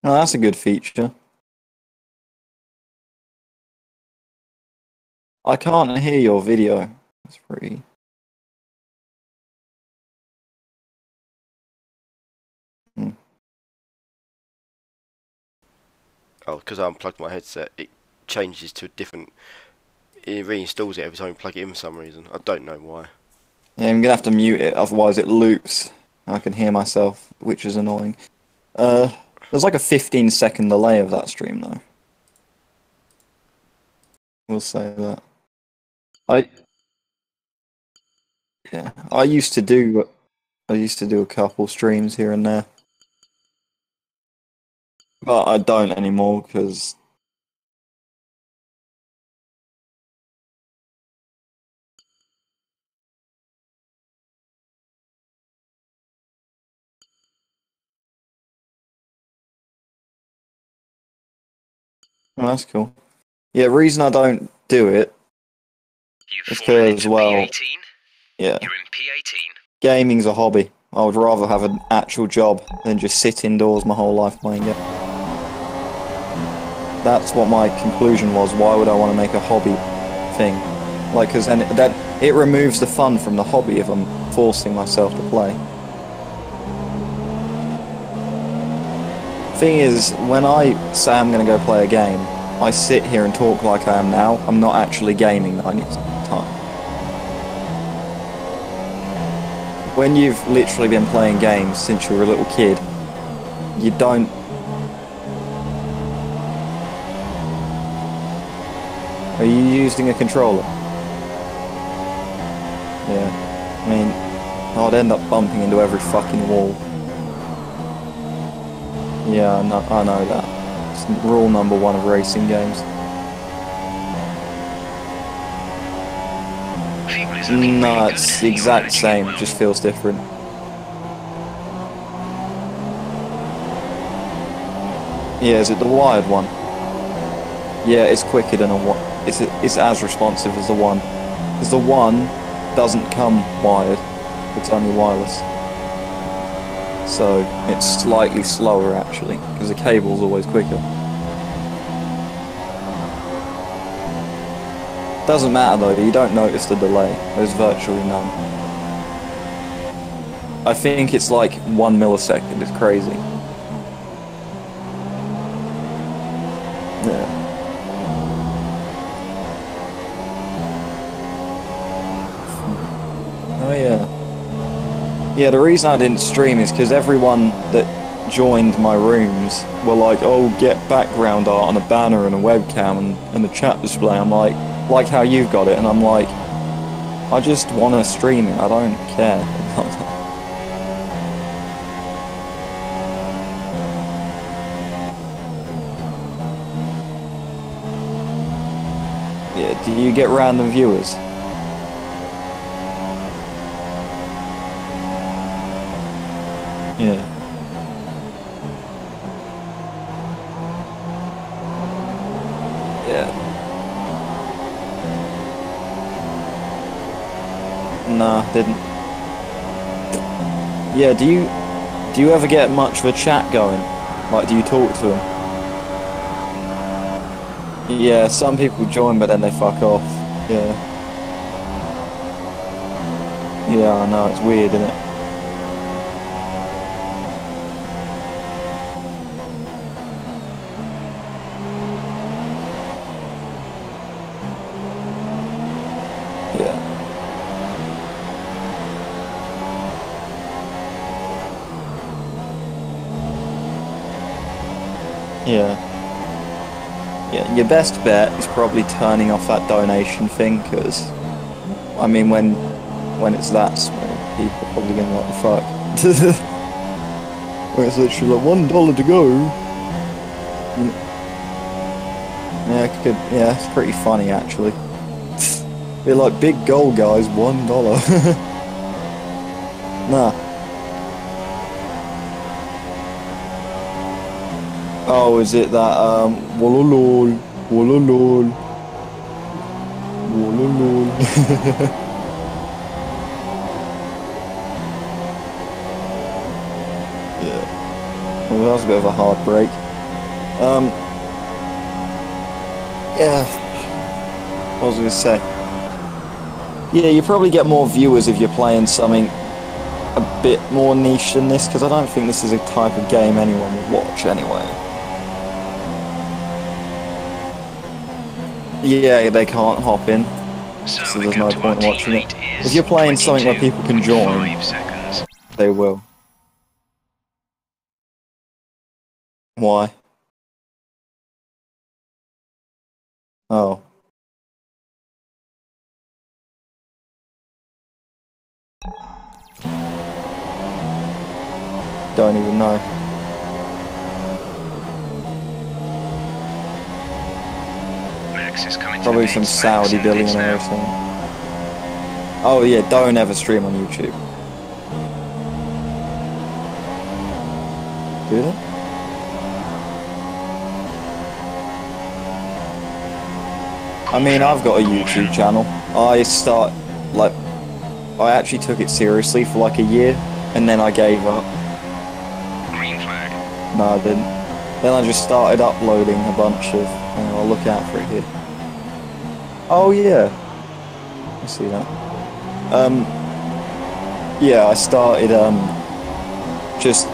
Oh, that's a good feature. I can't hear your video. That's pretty. Hmm. Oh, because I unplugged my headset, it changes to a different. It reinstalls it every time you plug it in for some reason. I don't know why. Yeah, I'm gonna have to mute it, otherwise it loops. I can hear myself, which is annoying. There's like a 15-second delay of that stream though. We'll say that. I yeah, I used to do a couple streams here and there, but I don't anymore because oh, that's cool. Yeah, the reason I don't do it is because, well, yeah, You're in P18. gaming's a hobby. I would rather have an actual job than just sit indoors my whole life playing it. That's what my conclusion was. Why would I want to make a hobby thing? Like, because then it removes the fun from the hobby if I'm forcing myself to play. Thing is, when I say I'm going to go play a game, I sit here and talk like I am now. I'm not actually gaming 90% of the time. When you've literally been playing games since you were a little kid, you don't... Are you using a controller? Yeah. I mean, I'd end up bumping into every fucking wall. Yeah, I know that. It's rule number one of racing games. No, it's the exact same, it just feels different. Yeah, is it the wired one? Yeah, it's quicker than a one. It's as responsive as the one. Because the one doesn't come wired, it's only wireless. So it's slightly slower actually, because the cable's always quicker. Doesn't matter though, you don't notice the delay. There's virtually none. I think it's like 1 millisecond, it's crazy. Yeah. Oh yeah. Yeah, the reason I didn't stream is because everyone that joined my rooms were like, oh, get background art on a banner and a webcam and a chat display. I'm like how you've got it, and I'm like, I just want to stream it, I don't care. Yeah, do you get random viewers? Yeah. Yeah. Nah, didn't. Yeah, do you ever get much of a chat going? Like, do you talk to them? Yeah, some people join, but then they fuck off. Yeah. Yeah, I know, it's weird, isn't it? Yeah. Yeah. Yeah, your best bet is probably turning off that donation thing, because, I mean, when it's that small, people are probably gonna like, fuck. Where it's literally like $1 to go. Yeah, it's pretty funny actually. They're like, big goal guys, $1. Nah. Oh, is it that, wololol, wololol, wololol. Yeah. Well, that was a bit of a hard break. Yeah. What was I going to say? Yeah, you probably get more viewers if you're playing something a bit more niche than this, because I don't think this is a type of game anyone would watch anyway. Yeah, they can't hop in, so there's no point in watching it. If you're playing something where people can join, they will. Why? Oh. Don't even know. Probably some Saudi billionaire or something. Oh yeah, don't ever stream on YouTube. Do they? I mean, I've got a YouTube channel. I actually took it seriously for like a year, and then I gave up. Green flag. No, I didn't. Then I just started uploading a bunch of... I'll look out for it here. Oh yeah. I see that. Yeah, I started just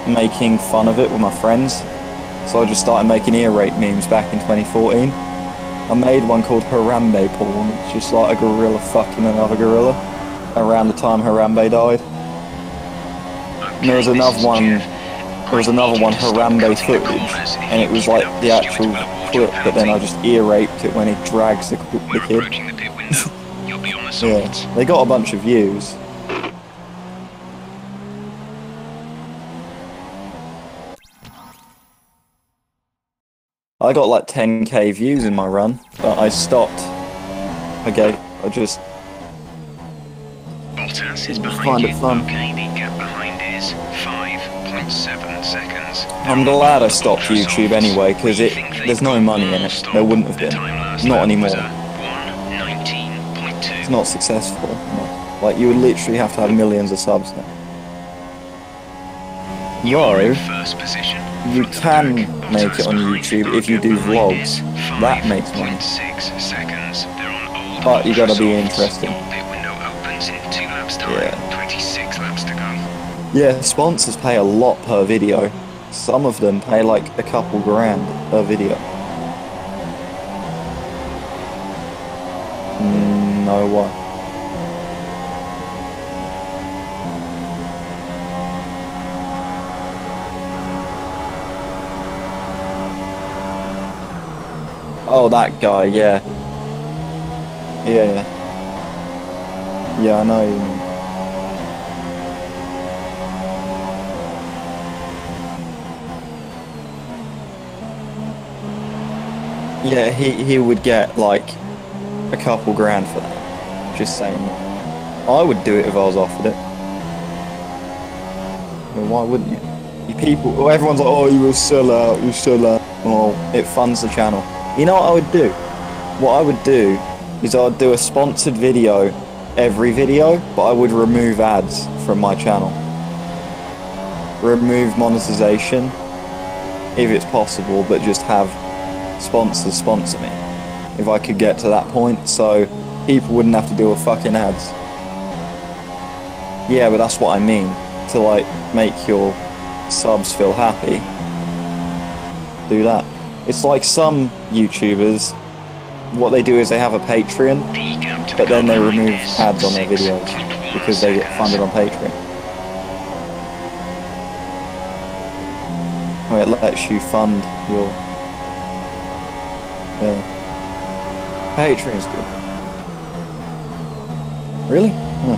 making fun of it with my friends. So I just started making ear rape memes back in 2014. I made one called Harambe porn. It's just like a gorilla fucking another gorilla around the time Harambe died. And there was another one, Harambe footage, and it was like the actual clip, but then I just ear raped it when he drags the kid. Yeah, they got a bunch of views. I got like 10k views in my run, but I stopped. I just Bottas is behind find it you. fun. Okay, the gap behind is 5.7 seconds. I'm glad I stopped YouTube anyway, because there's no money in it. There wouldn't have been. Not anymore. 1:19.2. It's not successful. No. Like, you would literally have to have millions of subs now. Though, First position. you can make it on YouTube if you do vlogs. That makes money. 5.6 seconds. They're on old But you gotta be Ultrasoft. interesting. Your pit window opens in 2 laps time. Yeah. 26 laps to go. Yeah, sponsors pay a lot per video. Some of them pay like a couple grand per video. No way. Oh, that guy, yeah. Yeah. Yeah, I know you mean. Yeah, he would get like a couple grand for that. Just saying. I would do it if I was offered it. Well, why wouldn't you? Everyone's like, oh, you will sell out, you sell out. Well, it funds the channel. You know what I would do? What I would do is I would do a sponsored video every video, but I would remove ads from my channel. Remove monetization, if it's possible, but just have sponsors sponsor me. If I could get to that point, so people wouldn't have to deal with fucking ads. Yeah, but that's what I mean. To like, make your subs feel happy. Do that. It's like some YouTubers, what they do is they have a Patreon, but then they remove ads on their videos because they get funded on Patreon. Oh, it lets you fund your... Yeah. Patreon's good. Really? Huh.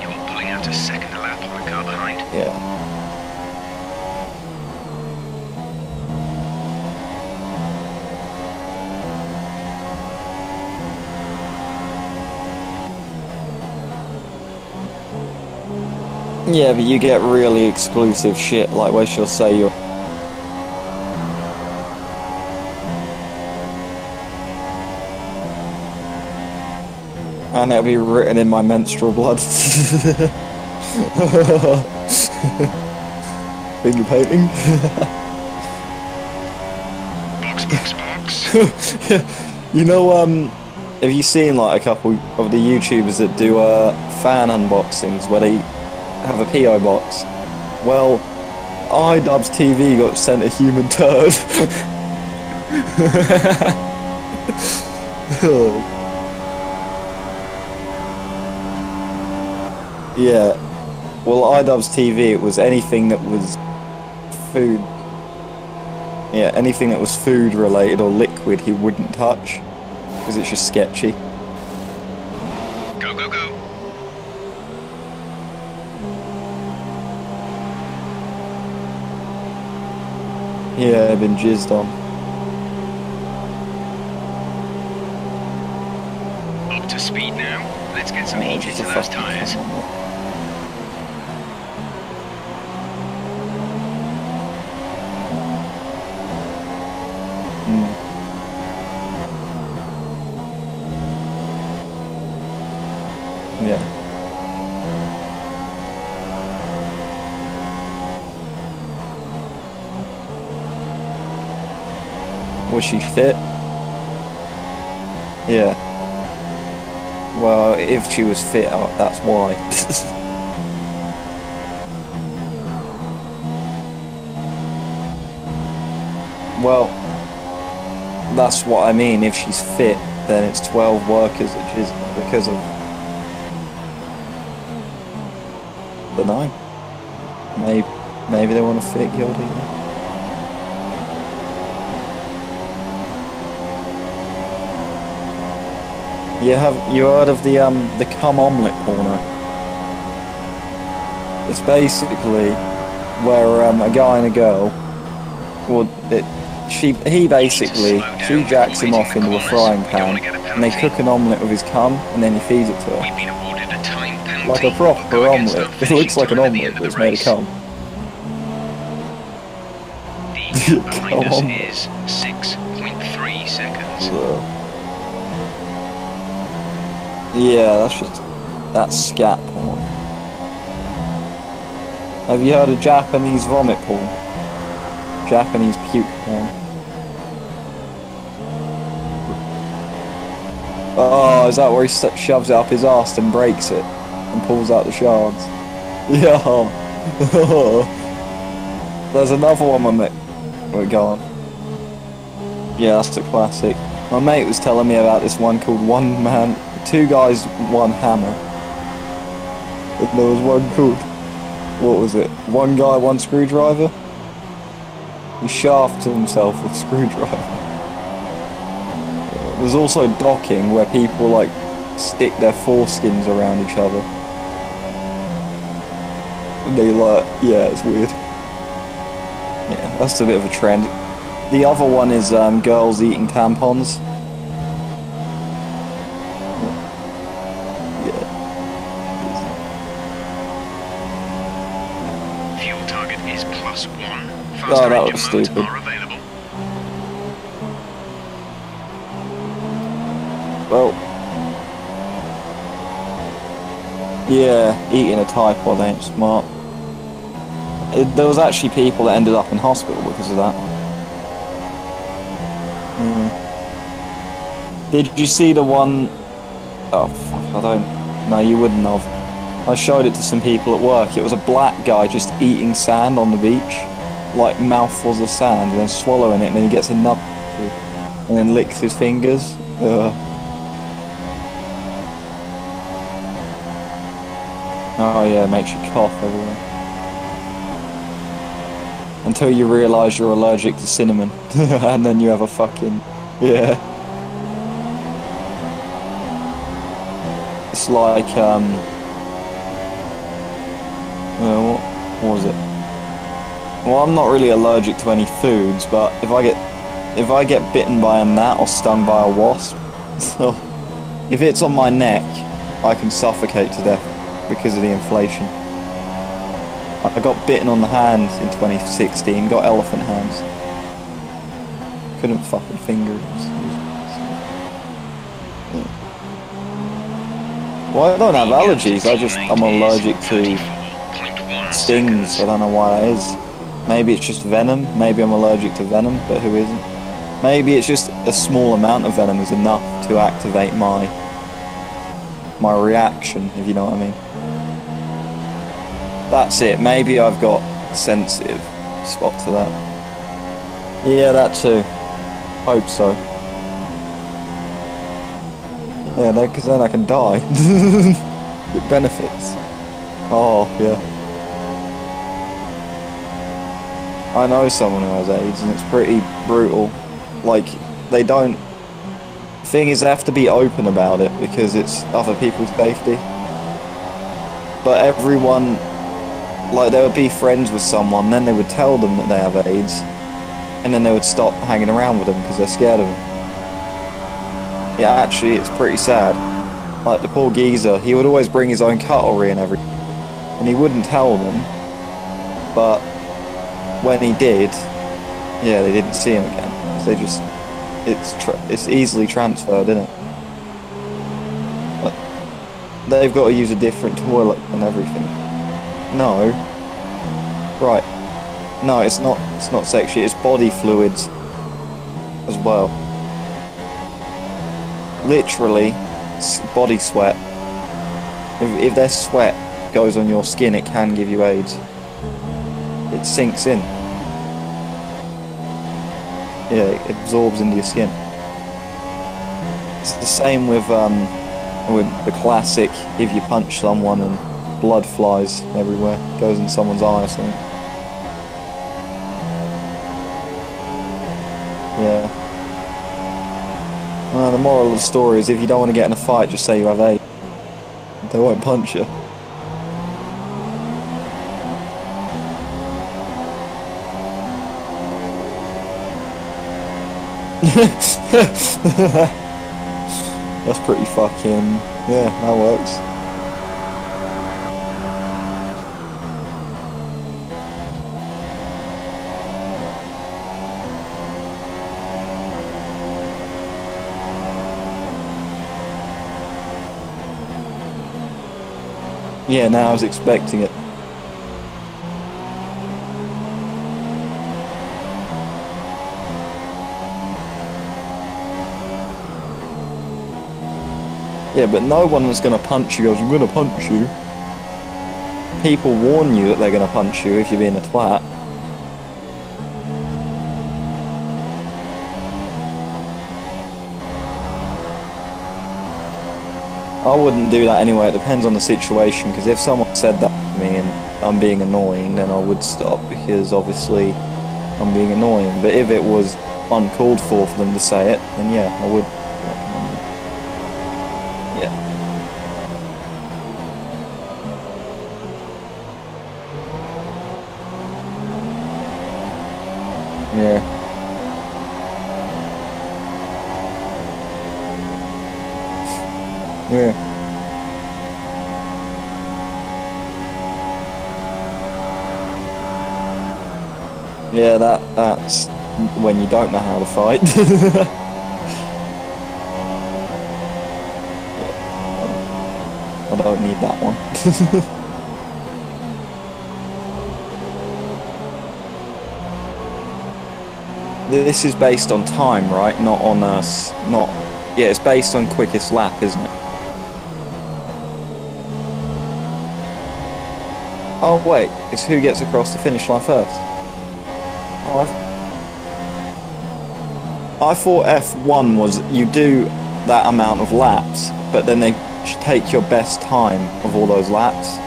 You're pulling out a second lap on the car behind. Yeah. Yeah, but you get really exclusive shit, like where she'll say you're... And it'll be written in my menstrual blood. Finger painting. Box. You know, have you seen like a couple of the YouTubers that do fan unboxings where they have a PO box? Well, iDubbbz TV got sent a human turd. Yeah. Well, iDubbbz TV, it was anything that was food. Yeah, anything that was food related or liquid he wouldn't touch, because it's just sketchy. Go. Yeah, I've been jizzed on. Up to speed now. Let's get some heat Just into a those fucking tyres. Yeah. Was she fit? Yeah. Well, if she was fit, that's why. Well, that's what I mean. If she's fit, then it's 12 workers at Chisholm because of... the 9. Maybe they want to fit Gildy. You heard of the cum omelette porno? It's basically where a guy and a girl, she jacks him off into a frying pan and they cook an omelette with his cum and then he feeds it to her. We've been awarded a time penalty. Like a proper Go against omelette. our It looks like an finishing time at the omelette, end but of it's the made of race. cum. The gap behind us Come on. is 6.3 seconds. Yeah, that's scat porn. Have you heard of Japanese vomit porn? Japanese puke porn. Oh, is that where he shoves it up his arse and breaks it and pulls out the shards? Yeah. There's another one, my mate. Wait, go on. Yeah, that's a classic. My mate was telling me about this one called One Man, Two Guys, One Hammer. And there was one called, what was it? One Guy, One Screwdriver? He shafted himself with a screwdriver. There's also docking, where people like stick their foreskins around each other. And they like, yeah, it's weird. Yeah, that's a bit of a trend. The other one is girls eating tampons. Fuel target is +1. Oh, that Faster was engine modes stupid. are available. Well, yeah, eating a typod ain't smart. There was actually people that ended up in hospital because of that. Did you see the one? Oh fuck, I don't. No, you wouldn't have. I showed it to some people at work. It was a black guy just eating sand on the beach, like mouthfuls of sand, and then swallowing it, and then he gets a nub, and then licks his fingers. Oh yeah, it makes you cough everywhere. Until you realise you're allergic to cinnamon, and then you have a fucking, yeah. It's like, what was it? Well, I'm not really allergic to any foods, but if I get bitten by a gnat or stung by a wasp, so if it's on my neck, I can suffocate to death because of the inflation. I got bitten on the hand in 2016, got elephant hands. Couldn't fucking finger it. Well, I don't have allergies, I'm allergic to stings. I don't know why that is. Maybe it's just venom, maybe I'm allergic to venom, but who isn't? Maybe it's just a small amount of venom is enough to activate my reaction, if you know what I mean. That's it, maybe I've got a sensitive spot to that. Yeah, that too. Hope so. Yeah, because then I can die. It benefits. Oh, yeah. I know someone who has AIDS and it's pretty brutal. Like, they don't... The thing is, they have to be open about it because it's other people's safety. But everyone... Like, they would be friends with someone, then they would tell them that they have AIDS, and then they would stop hanging around with them because they're scared of them. Yeah, actually, it's pretty sad. Like, the poor geezer, he would always bring his own cutlery and everything, and he wouldn't tell them, but when he did, yeah, they didn't see him again. They just, it's easily transferred, isn't it? But they've got to use a different toilet and everything. No. Right. No, it's not sexually, it's body fluids as well. Literally, body sweat. If their sweat goes on your skin, it can give you AIDS. It sinks in. Yeah, it absorbs into your skin. It's the same with the classic, if you punch someone and blood flies everywhere, goes in someone's eye or something. Yeah. Well, the moral of the story is if you don't want to get in a fight, just say you have AIDS. They won't punch you. That's pretty fucking... yeah, that works. Yeah, now I was expecting it. Yeah, but no one is going to punch you goes, I'm going to punch you. People warn you that they're going to punch you if you're being a twat. I wouldn't do that anyway, it depends on the situation, because if someone said that to me and I'm being annoying, then I would stop, because obviously I'm being annoying. But if it was uncalled for them to say it, then yeah, I would. Yeah. Yeah. Yeah. Yeah, that's when you don't know how to fight. I don't need that one. This is based on time, right? Not on us. Not. Yeah, it's based on quickest lap, isn't it? Oh wait, it's who gets across the finish line first. Oh, I thought F1 was you do that amount of laps, but then they take your best time of all those laps.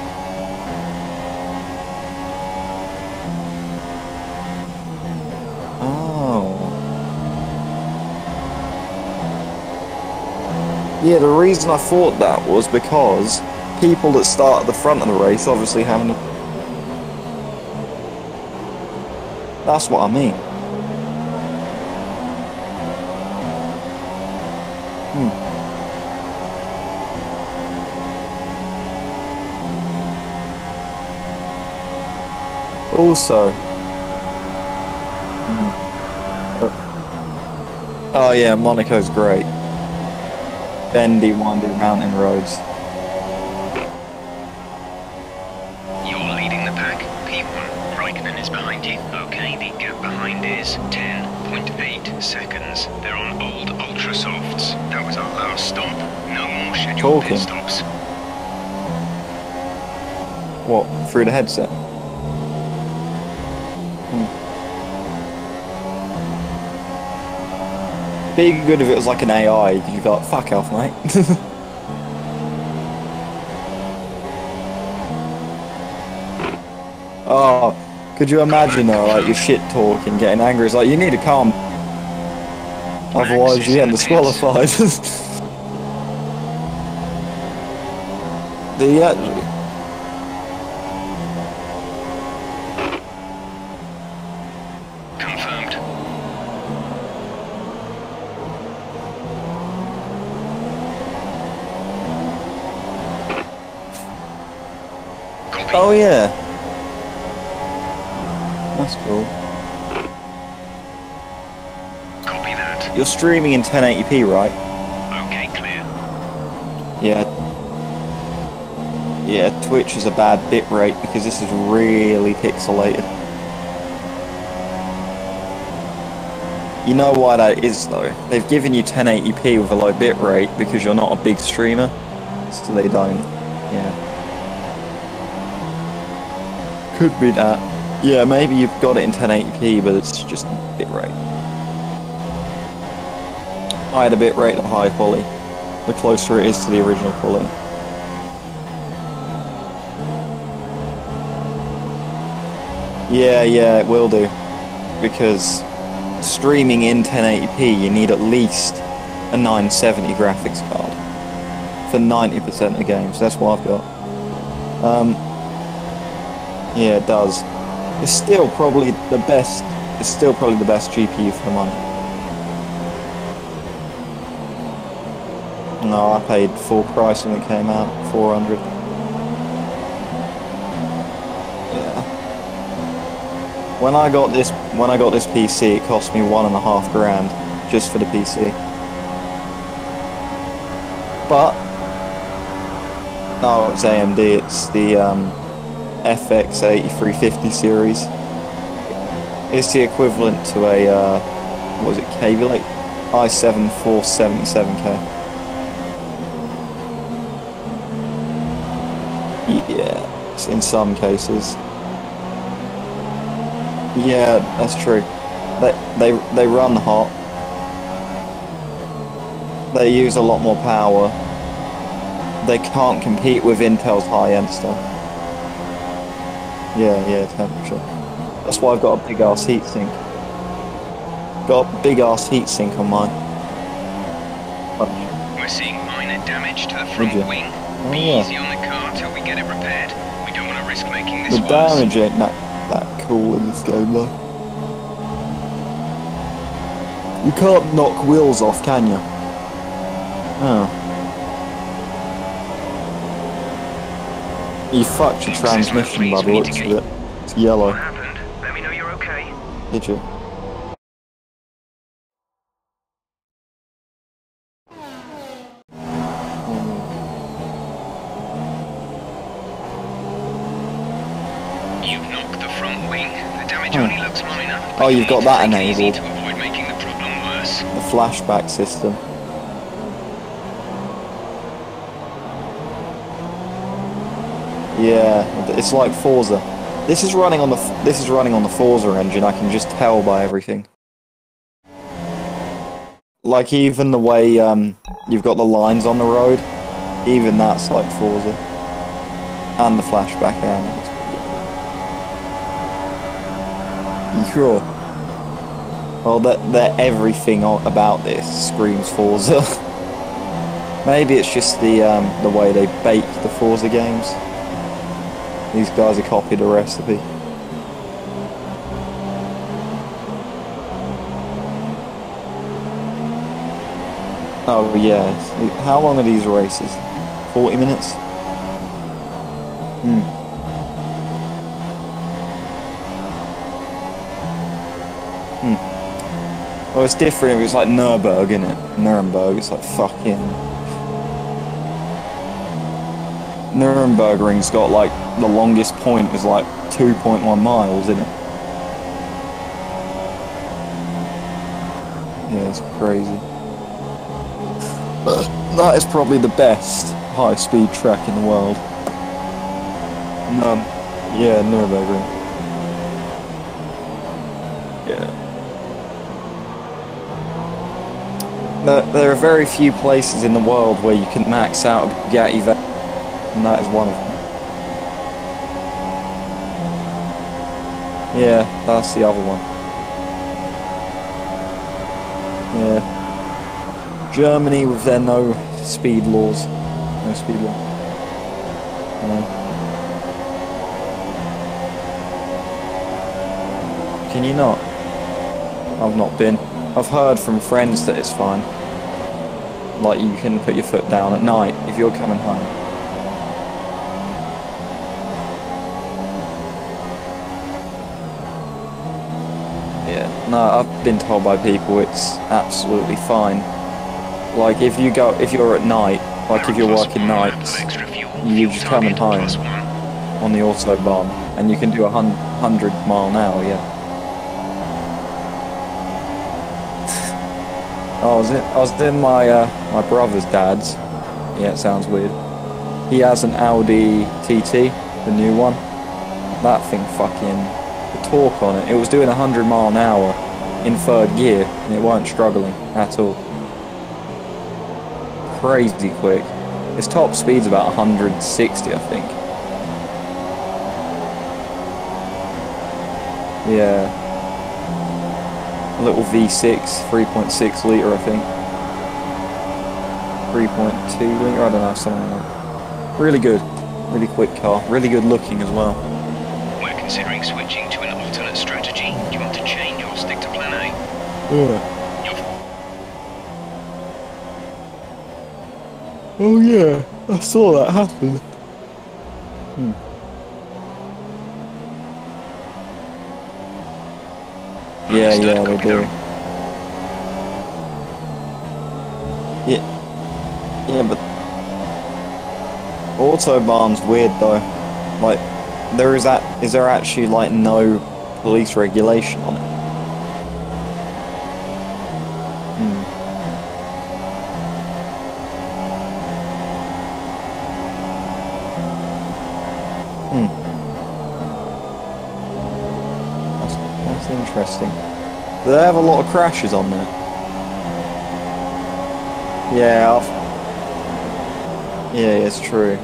Oh. Yeah, the reason I thought that was because people that start at the front of the race obviously haven't. That's what I mean. Also, oh yeah, Monaco's great. Bendy, windy mountain roads. You're leading the pack. P1. Raikkonen is behind you. Okay, the gap behind is 10.8 seconds. They're on old Ultra Softs. That was our last stop. No more scheduled pit stops. What, through the headset? Be good if it was like an AI, because you'd be like, fuck off, mate. Oh, could you imagine though, like, you're shit talking, getting angry, it's like, you need to calm. Otherwise you get disqualified. Confirmed. Copy. Oh yeah. That's cool. Copy that. You're streaming in 1080p, right? Okay, clear. Yeah. Yeah, Twitch is a bad bit rate because this is really pixelated. You know why that is though? They've given you 1080p with a low bit rate because you're not a big streamer, so they don't. Yeah. Could be that. Yeah, maybe you've got it in 1080p, but it's just bit rate. Higher the bit rate, the higher quality. The closer it is to the original quality. Yeah, it will do. Because streaming in 1080p, you need at least a 970 graphics card for 90% of games. That's what I've got. Yeah, it does. It's still probably the best. It's still probably the best GPU for the money. No, I paid full price when it came out, 400. Yeah. When I got this PC, it cost me $1.5 grand just for the PC. But no, it's AMD. It's the FX 8350 series. It's the equivalent to a what was it, Kaby Lake i7 477K. Yeah, in some cases. Yeah, that's true. They run hot. They use a lot more power. They can't compete with Intel's high-end stuff. Yeah, temperature. That's why I've got a big ass heatsink. Got a big ass heatsink on mine. We're seeing minor damage to the front wing. Oh, Be yeah. easy on the car till we get it repaired. We don't want to risk making this The worse. damage ain't that cool in this game though. You can't knock wheels off, can you? Oh. You fucked your transmission by the looks of it. It's yellow. What happened? Let me know you're okay. Did you? You've knocked the front wing. The damage only looks minor. Oh, you've got that easy enabled. to avoid making the problem worse. The flashback system. Yeah, it's like Forza. This is running on the Forza engine. I can just tell by everything. Like even the way you've got the lines on the road, even that's like Forza. And the flashback animals. You sure? Well, that everything about this screams Forza. Maybe it's just the way they bake the Forza games. These guys have copied a recipe. Oh yeah. How long are these races? 40 minutes? Well, it's different. It was like Nürburgring, innit? Nuremberg. It's like fucking. Nurembergring's got like the longest point is like 2.1 miles, isn't it? Yeah, it's crazy. But that is probably the best high-speed track in the world. Yeah, Nürburgring. Yeah. There are very few places in the world where you can max out a Bugatti Veyron, and that is one of them. Yeah, that's the other one. Yeah. Germany with their no speed laws. No speed law. No. Can you not? I've not been. I've heard from friends that it's fine. Like you can put your foot down at night if you're coming home. Yeah, no, I've been told by people it's absolutely fine. Like if you're at night, like if you're working nights, you're just coming home on the autobahn, and you can do 100 mile an hour, yeah. I was in my brother's dad's. Yeah, it sounds weird. He has an Audi TT, the new one. That thing fucking, the torque on it was doing 100 mile an hour in third gear, and it weren't struggling at all. Crazy quick. Its top speed's about 160, I think. Yeah. A little V6, 3.6 litre, I think. 3.2 litre, I don't know, something like that. Really good. Really quick car. Really good looking as well. We're considering switching to an alternate strategy. Do you want to change or stick to plan A? Yeah. Oh yeah, I saw that happen. Yeah, they do. Yeah, but Autobahn's weird though. Like, is there actually like no police regulation on it? That's interesting. Do they have a lot of crashes on there? Yeah, yeah, it's true.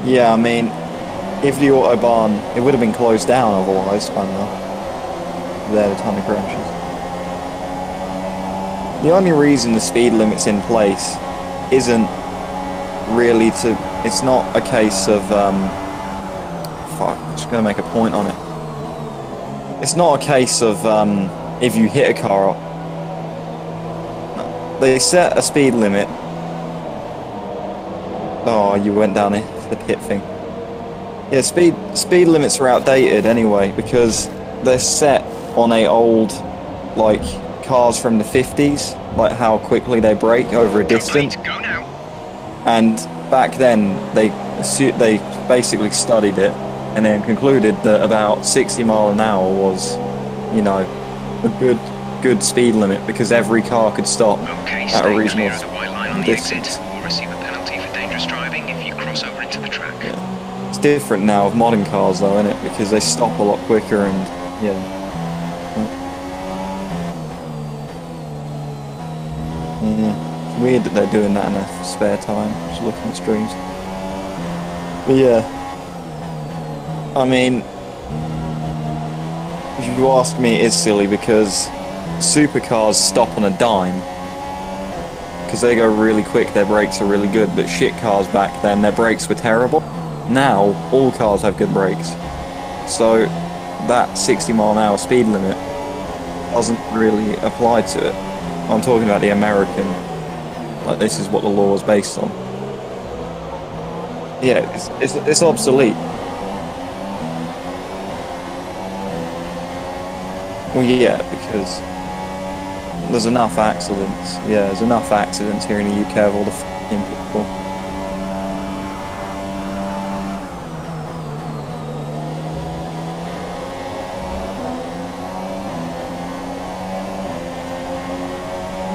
Yeah, I mean, if the Autobahn, it would have been closed down otherwise, I don't know. There are a ton of crashes. The only reason the speed limit's in place isn't really it's not a case of, fuck, I'm just gonna make a point on it. It's not a case of, if you hit a car, they set a speed limit. Oh, you went down the pit thing. Yeah, speed limits are outdated anyway, because they're set on a old, like, cars from the 50s, like how quickly they brake over a distance. Go now. And back then, they basically studied it, and then concluded that about 60 mile an hour was, you know, a good speed limit, because every car could stop at a reasonable distance. You'll receive a penalty for dangerous driving if you cross over into the track. Yeah. It's different now with modern cars though, isn't it? Because they stop a lot quicker and, yeah. It's weird that they're doing that in their spare time, just looking at streams. But yeah. I mean, if you ask me, it is silly because supercars stop on a dime. Because they go really quick, their brakes are really good, but shit cars back then, their brakes were terrible. Now, all cars have good brakes. So, that 60 mile an hour speed limit doesn't really apply to it. I'm talking about the American, like this is what the law is based on. Yeah, it's obsolete. Well, yeah, because there's enough accidents. Yeah, there's enough accidents here in the UK of all the f***ing people.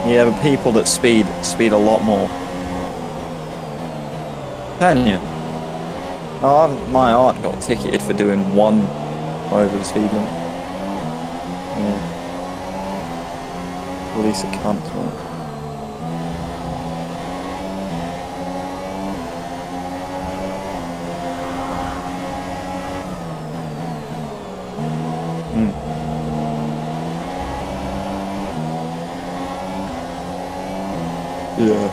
Yeah, the people that speed a lot more. Can you? Oh, my aunt got ticketed for doing 1 over the speed limit. Yeah. Police are cunts, man. Yeah.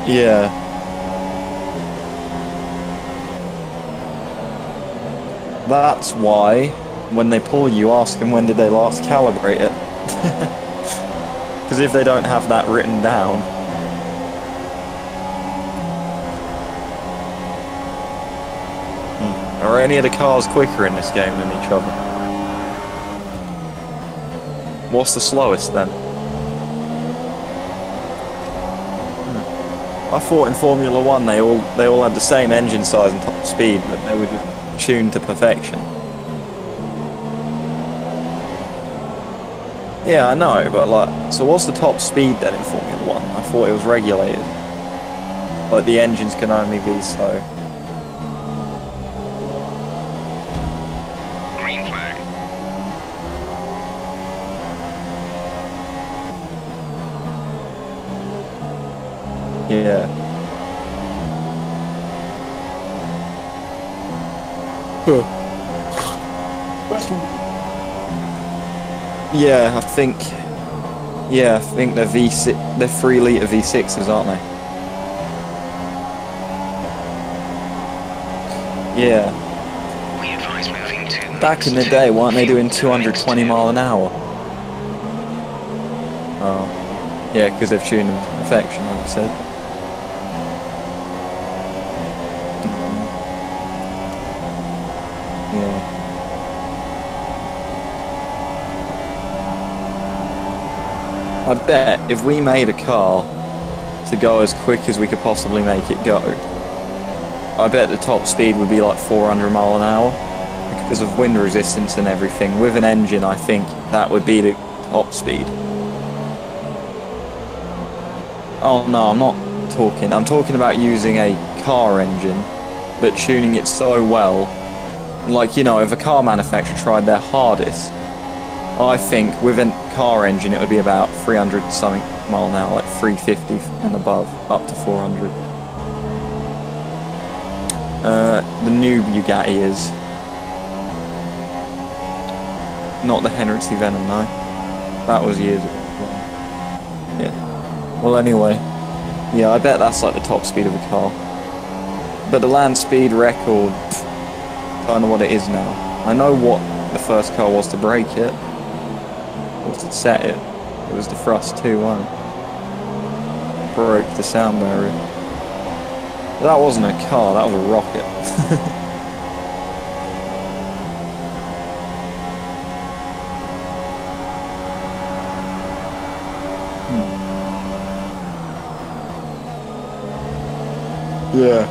Yeah. That's why, when they pull you, ask them when did they last calibrate it. Because if they don't have that written down... Are any of the cars quicker in this game than each other? What's the slowest then? I thought in Formula 1 they all had the same engine size and top speed, but they were just tuned to perfection. Yeah, I know, but like, so what's the top speed then in Formula 1? I thought it was regulated. Like the engines can only be so. Green flag. Yeah. Yeah, I think they're V6, they're 3 litre V6s, aren't they? Yeah. We advise moving to Back in the day, weren't they doing 220 mile an hour? Oh. Yeah, because they've tuned them to perfection, like I said. Yeah. I bet if we made a car to go as quick as we could possibly make it go, I bet the top speed would be like 400 mile an hour because of wind resistance and everything. With an engine, I think that would be the top speed. Oh no, I'm talking about using a car engine, but tuning it so well. Like, you know, if a car manufacturer tried their hardest, I think with a car engine it would be about 300 something mile an hour, like 350 and above, up to 400. The new Bugatti is. Not the Henry Venom, no. That was years ago. Yeah. Well, anyway. Yeah, I bet that's like the top speed of a car. But the land speed record, I don't know what it is now. I know what the first car was to break it. Was to set it. It was the Thrust 2, wasn't it? Broke the sound barrier. But that wasn't a car, that was a rocket. Yeah.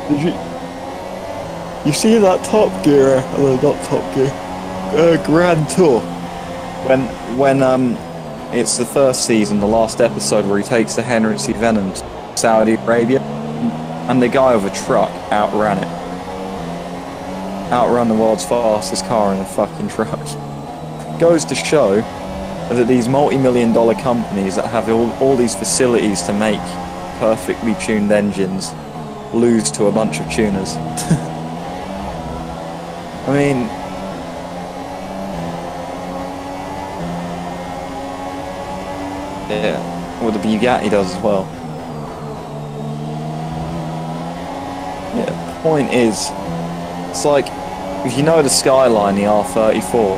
Did you see that Top Gear? Oh, not Top Gear. Grand Tour. When it's the first season, the last episode where he takes the Henry Venom to Saudi Arabia, and the guy with a truck outran it. Outrun the world's fastest car in a fucking truck. Goes to show that these multi-million-dollar companies that have all these facilities to make perfectly tuned engines lose to a bunch of tuners. I mean, yeah, well the Bugatti does as well. Yeah, the point is, it's like, if you know the Skyline, the R34,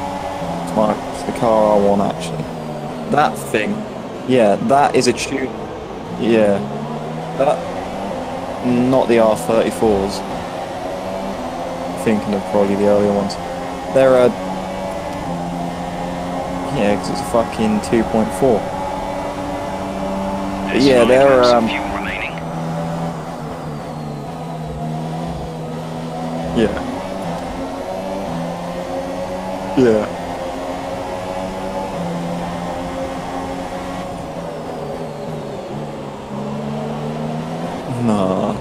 it's the car I want actually. That thing Yeah, that is a tune. Yeah. That, not the R34s. Thinking of probably the earlier ones. They're a... Yeah, because it's a fucking 2.4. There's Yeah, 5 they're, laps of fuel remaining. Yeah. Yeah. Nah.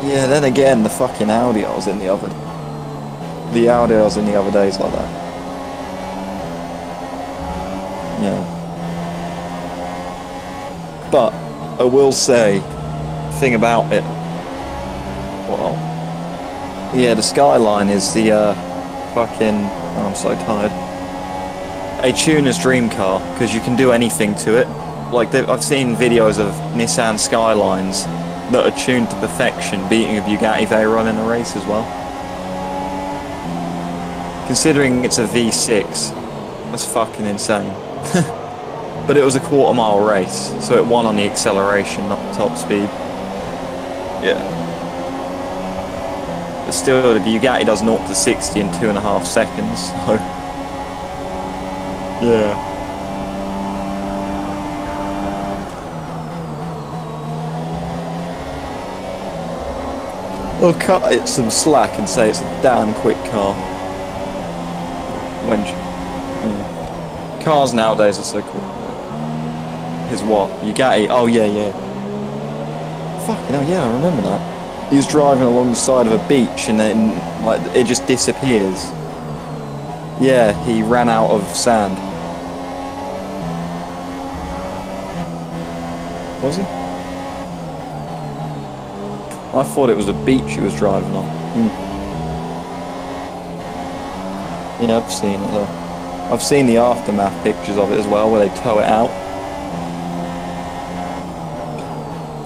Yeah, then again, the fucking Audi I was in the other... The Audi I was in the other days like that. Yeah. But, I will say, thing about it... Well... Yeah, the Skyline is the, fucking... Oh, I'm so tired. A tuner's dream car, because you can do anything to it. Like, I've seen videos of Nissan Skylines that are tuned to perfection, beating a Bugatti Veyron in a race as well. Considering it's a V6, that's fucking insane. But it was a quarter-mile race, so it won on the acceleration, not the top speed. Yeah. But still, the Bugatti does 0 to 60 in 2.5 seconds, so... Yeah. I'll cut it some slack and say it's a damn quick car. Cars nowadays are so cool. His what? Bugatti? Oh yeah, yeah. Fucking hell, yeah, I remember that. He was driving along the side of a beach and then, like, it just disappears. Yeah, he ran out of sand. Was he? I thought it was a beach he was driving on. Yeah, I've seen it though. I've seen the aftermath pictures of it as well, where they tow it out.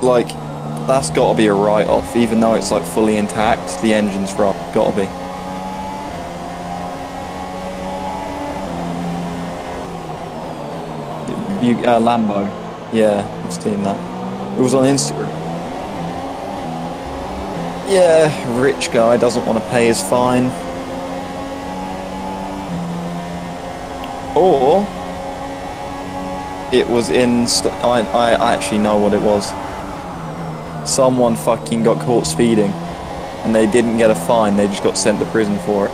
Like, that's got to be a write-off, even though it's like fully intact. The engine's wrong. Got to be. Lambo. Yeah, I've seen that. It was on Instagram. Yeah, rich guy doesn't want to pay his fine. Or it was in... I actually know what it was. Someone fucking got caught speeding and they didn't get a fine, they just got sent to prison for it.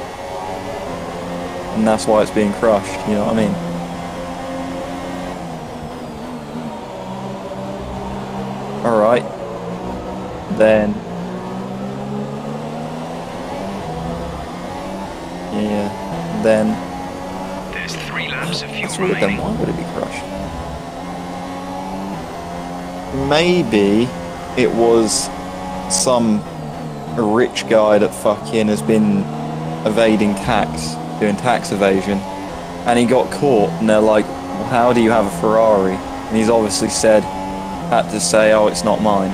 And that's why it's being crushed, you know what I mean? Alright. Then... Yeah. Then... There's 3 laps of fuel That's weird then, remaining. why would it be crushed? Maybe it was some rich guy that fucking has been evading tax, doing tax evasion, and he got caught and they're like, well, how do you have a Ferrari? And he's obviously had to say, oh, it's not mine.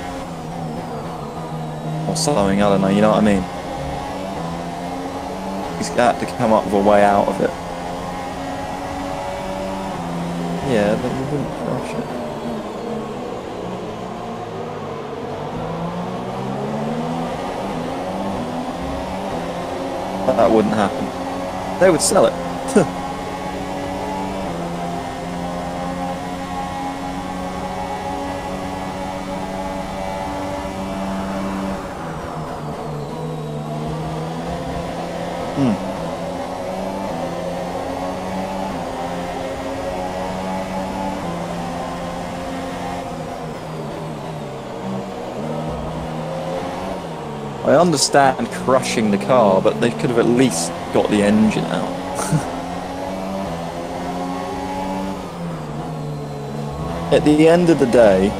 Or something, I don't know, you know what I mean? He's got to come up with a way out of it. Yeah, but you wouldn't crush it. That wouldn't happen. They would sell it. I understand crushing the car, but they could have at least got the engine out. At the end of the day,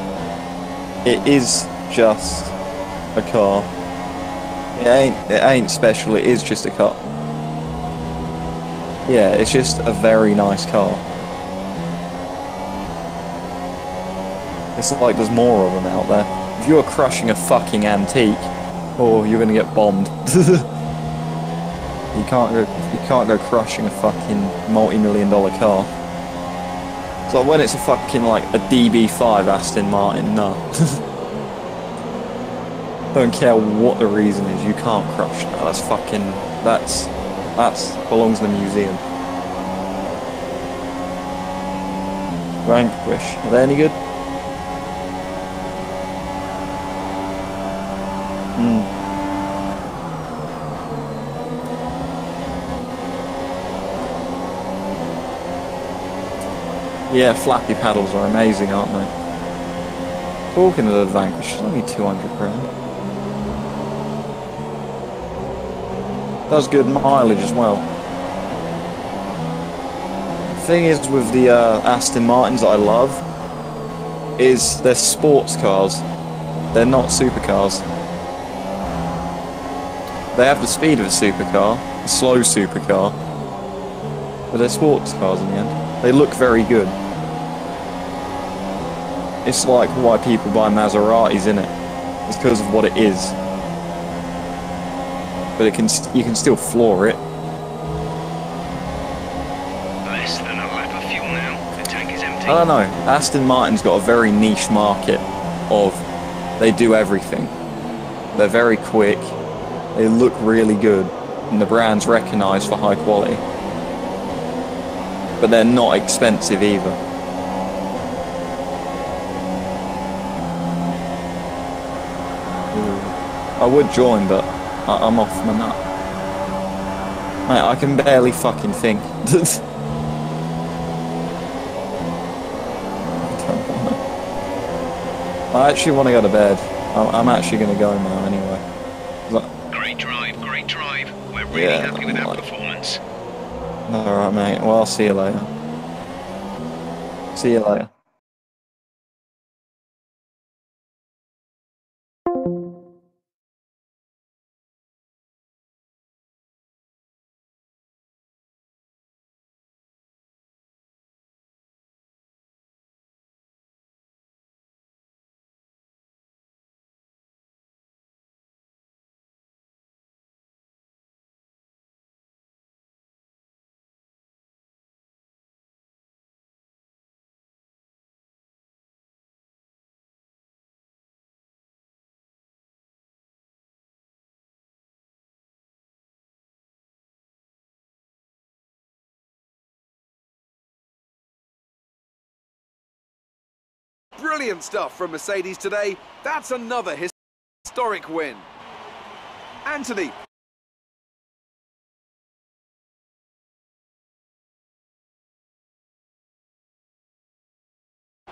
it is just a car. It ain't special, it is just a car. Yeah, it's just a very nice car. It's like there's more of them out there. If you're crushing a fucking antique, oh, you're gonna get bombed. You can't go crushing a fucking multi-million-dollar car. So when it's a fucking like a DB5 Aston Martin, no. Don't care what the reason is, you can't crush that. That's fucking, that's belongs in the museum. Vanquish, are they any good? Yeah, flappy paddles are amazing, aren't they? Talking of the Vanquish, it's only 200 grand. Does good mileage as well. The thing is with the Aston Martins that I love, is they're sports cars. They're not supercars. They have the speed of a supercar, a slow supercar, but they're sports cars in the end. They look very good. It's like why people buy Maseratis, innit? It's because of what it is. But you can still floor it. Less than a lap of fuel now. The tank is empty. I don't know. Aston Martin's got a very niche market of they do everything. They're very quick. They look really good, and the brand's recognised for high quality. But they're not expensive either. I would join, but I'm off my nut. Mate, I can barely fucking think. I actually want to go to bed. I'm actually going to go now anyway. Great drive, great drive. We're really happy with that performance. Alright, mate. Well, I'll see you later. See you later. Brilliant stuff from Mercedes today. That's another historic win. Anthony.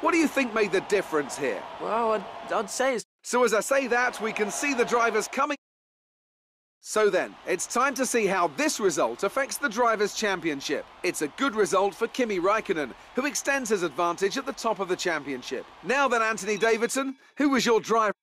What do you think made the difference here? Well, I'd say it's... So as I say that, we can see the drivers coming. So then, it's time to see how this result affects the Drivers' Championship. It's a good result for Kimi Raikkonen, who extends his advantage at the top of the championship. Now then, Anthony Davidson, who was your driver?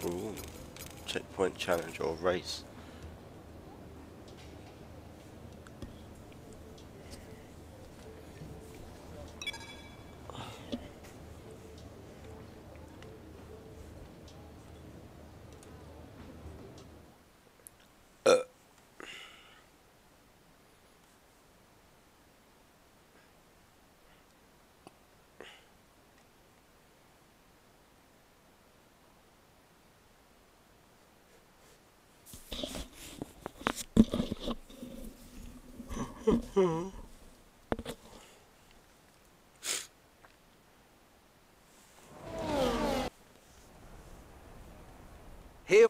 Ooh, checkpoint challenge or race. Here.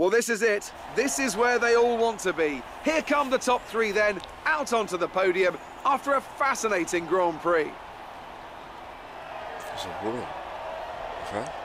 Well, this is it. This is where they all want to be. Here come the top three then, out onto the podium after a fascinating Grand Prix. It's a woman. Okay.